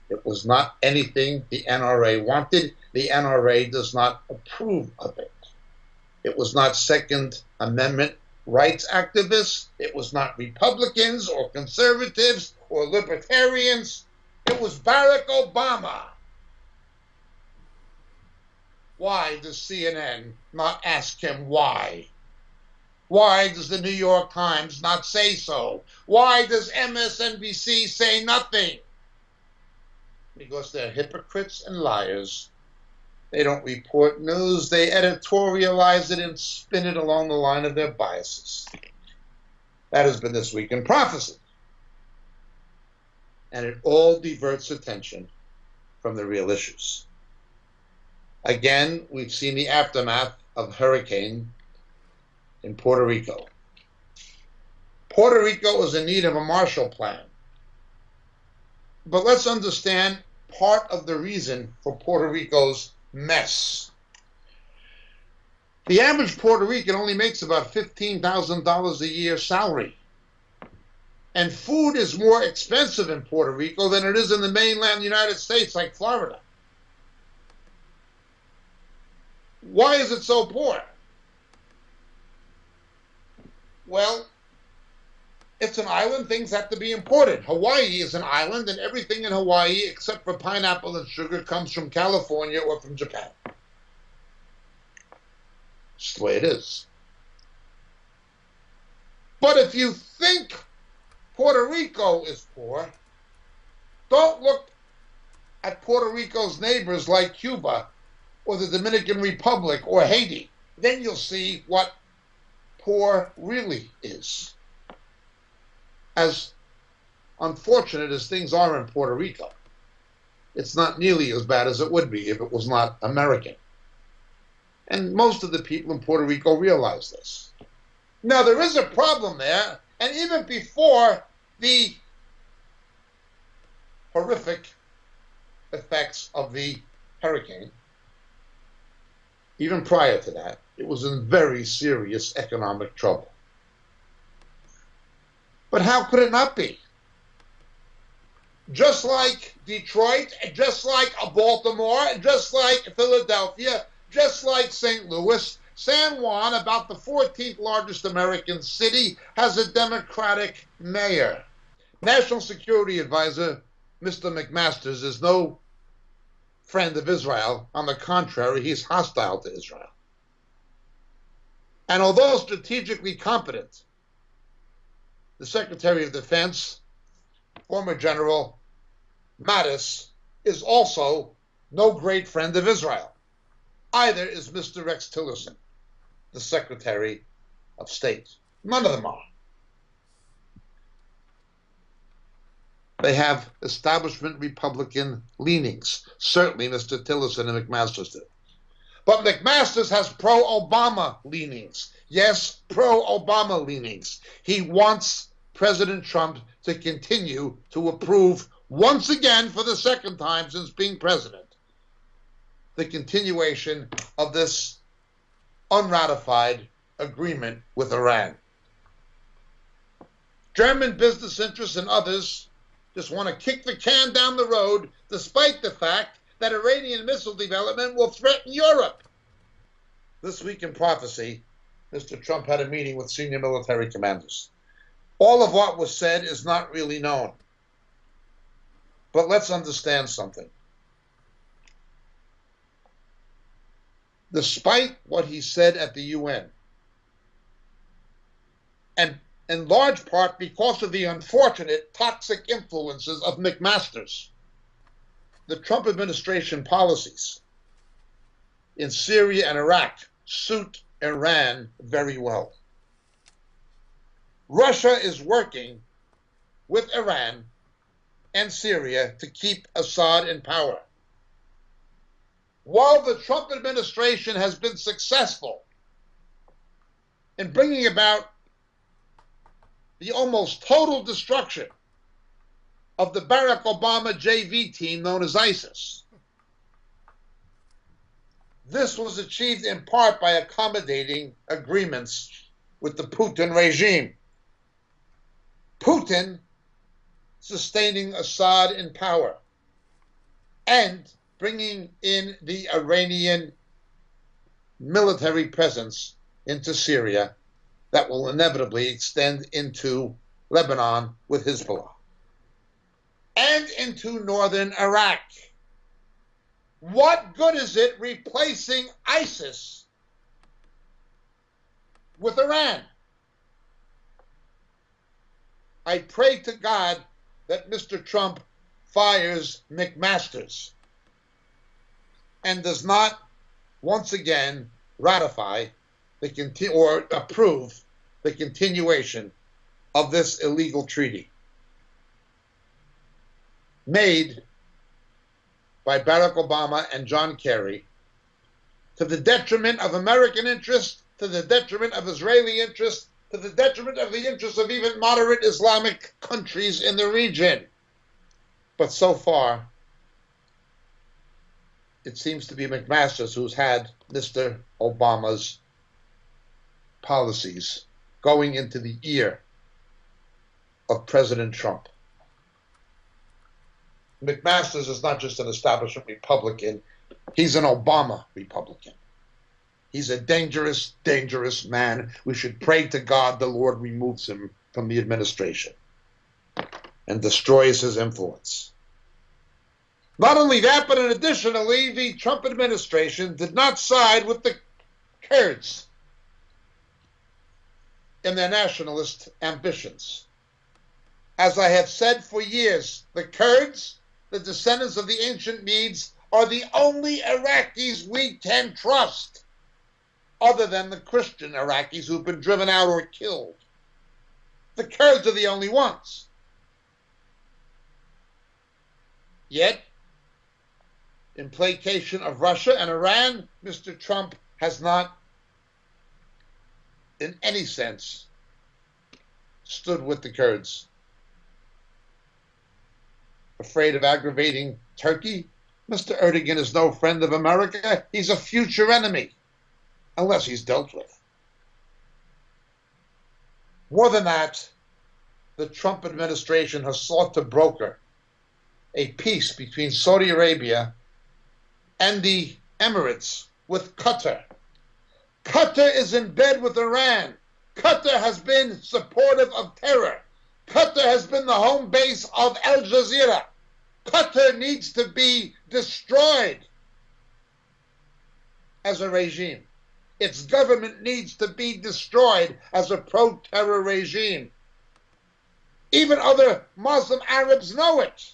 It was not anything the NRA wanted. The NRA does not approve of it. It was not Second Amendment rights activists. It was not Republicans or conservatives or libertarians. It was Barack Obama. Why does CNN not ask him why? Why does the New York Times not say so? Why does MSNBC say nothing? Because they're hypocrites and liars. They don't report news. They editorialize it and spin it along the line of their biases. That has been This Week in Prophecy. And it all diverts attention from the real issues. Again, we've seen the aftermath of hurricane in Puerto Rico. Puerto Rico is in need of a Marshall Plan. But let's understand part of the reason for Puerto Rico's mess. The average Puerto Rican only makes about $15,000 a year salary. And food is more expensive in Puerto Rico than it is in the mainland United States, like Florida. Why is it so poor? Well, it's an island. Things have to be imported. Hawaii is an island, and everything in Hawaii, except for pineapple and sugar, comes from California or from Japan. It's the way it is. But if you think Puerto Rico is poor, don't look at Puerto Rico's neighbors like Cuba or the Dominican Republic or Haiti. Then you'll see what poor really is. As unfortunate as things are in Puerto Rico, it's not nearly as bad as it would be if it was not American. And most of the people in Puerto Rico realize this. Now, there is a problem there, and even before the horrific effects of the hurricane, even prior to that, it was in very serious economic trouble. But how could it not be? Just like Detroit, just like Baltimore, just like Philadelphia, just like St. Louis, San Juan, about the 14th largest American city, has a Democratic mayor. National Security Advisor Mr. McMasters is no friend of Israel. On the contrary, he's hostile to Israel. And although strategically competent, the Secretary of Defense, former General Mattis, is also no great friend of Israel. Either is Mr. Rex Tillerson, the Secretary of State. None of them are. They have establishment Republican leanings. Certainly Mr. Tillerson and McMasters do. But McMasters has pro-Obama leanings. Yes, pro-Obama leanings. He wants President Trump to continue to approve, once again for the second time since being president, the continuation of this unratified agreement with Iran. German business interests and others just want to kick the can down the road, despite the fact that Iranian missile development will threaten Europe. This week in prophecy, Mr. Trump had a meeting with senior military commanders. All of what was said is not really known. But let's understand something. Despite what he said at the UN, and in large part because of the unfortunate toxic influences of McMasters, the Trump administration policies in Syria and Iraq suit Iran very well. Russia is working with Iran and Syria to keep Assad in power. While the Trump administration has been successful in bringing about the almost total destruction of the Barack Obama JV team known as ISIS, this was achieved in part by accommodating agreements with the Putin regime. Putin sustaining Assad in power and bringing in the Iranian military presence into Syria that will inevitably extend into Lebanon with Hezbollah and into northern Iraq. What good is it replacing ISIS with Iran? I pray to God that Mr. Trump fires McMasters and does not once again ratify or approve the continuation of this illegal treaty made by Barack Obama and John Kerry to the detriment of American interests, to the detriment of Israeli interests, to the detriment of the interests of even moderate Islamic countries in the region. But so far, it seems to be McMasters who's had Mr. Obama's policies going into the ear of President Trump. McMasters is not just an establishment Republican, he's an Obama Republican. He's a dangerous, dangerous man. We should pray to God the Lord removes him from the administration and destroys his influence. Not only that, but additionally, the Trump administration did not side with the Kurds in their nationalist ambitions. As I have said for years, the Kurds, the descendants of the ancient Medes, are the only Iraqis we can trust, other than the Christian Iraqis who've been driven out or killed. The Kurds are the only ones. Yet, in placation of Russia and Iran, Mr. Trump has not, in any sense, stood with the Kurds. Afraid of aggravating Turkey? Mr. Erdogan is no friend of America. He's a future enemy. unless he's dealt with. More than that, the Trump administration has sought to broker a peace between Saudi Arabia and the Emirates with Qatar. Qatar is in bed with Iran. Qatar has been supportive of terror. Qatar has been the home base of Al Jazeera. Qatar needs to be destroyed as a regime. Its government needs to be destroyed as a pro-terror regime. Even other Muslim Arabs know it.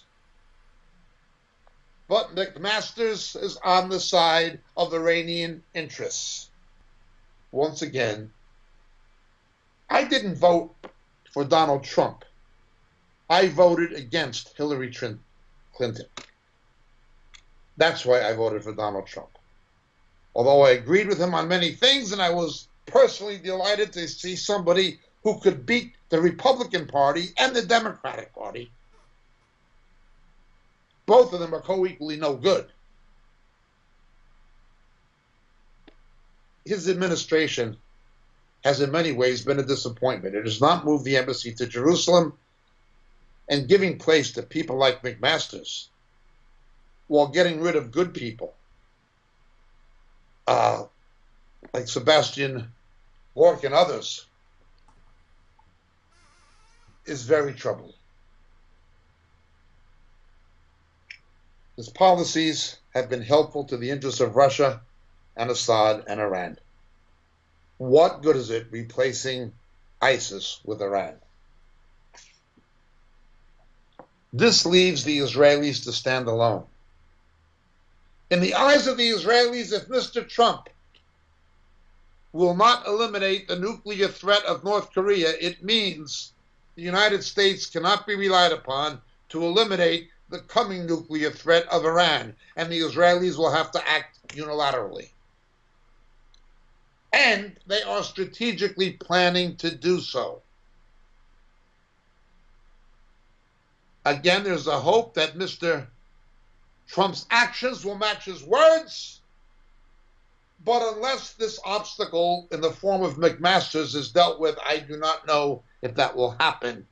But McMaster's is on the side of Iranian interests. Once again, I didn't vote for Donald Trump. I voted against Hillary Clinton. That's why I voted for Donald Trump. Although I agreed with him on many things, and I was personally delighted to see somebody who could beat the Republican Party and the Democratic Party. Both of them are co-equally no good. His administration has in many ways been a disappointment. It has not moved the embassy to Jerusalem and giving place to people like McMaster's while getting rid of good people like Sebastian Gork and others is very troubling. His policies have been helpful to the interests of Russia and Assad and Iran. What good is it replacing ISIS with Iran? This leaves the Israelis to stand alone. In the eyes of the Israelis, if Mr. Trump will not eliminate the nuclear threat of North Korea, it means the United States cannot be relied upon to eliminate the coming nuclear threat of Iran, and the Israelis will have to act unilaterally. And they are strategically planning to do so. Again, there's a hope that Mr. Trump's actions will match his words, but unless this obstacle in the form of McMaster's is dealt with, I do not know if that will happen.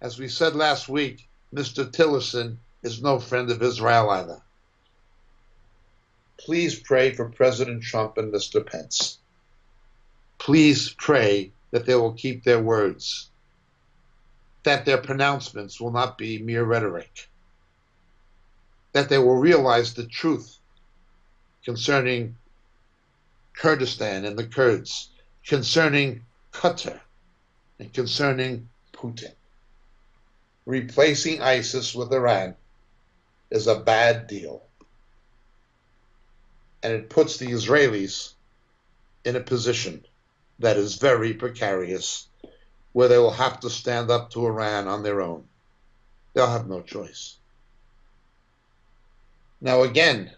As we said last week, Mr. Tillerson is no friend of Israel either. Please pray for President Trump and Mr. Pence. Please pray that they will keep their words, that their pronouncements will not be mere rhetoric, that they will realize the truth concerning Kurdistan and the Kurds, concerning Qatar, and concerning Putin. Replacing ISIS with Iran is a bad deal. And it puts the Israelis in a position that is very precarious, where they will have to stand up to Iran on their own. They'll have no choice. Now again,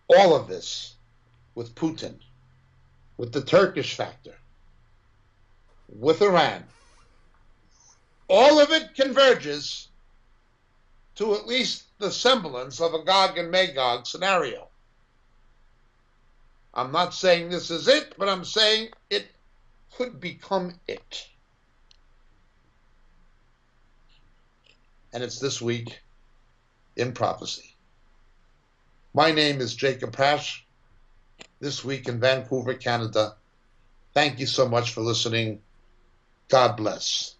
all of this with Putin, with the Turkish factor, with Iran, all of it converges to at least the semblance of a Gog and Magog scenario. I'm not saying this is it, but I'm saying it could become it. And it's this week in prophecy. My name is Jacob Prasch, this week in Vancouver, Canada. Thank you so much for listening. God bless.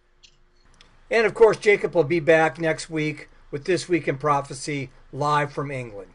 And of course, Jacob will be back next week with This Week in Prophecy live from England.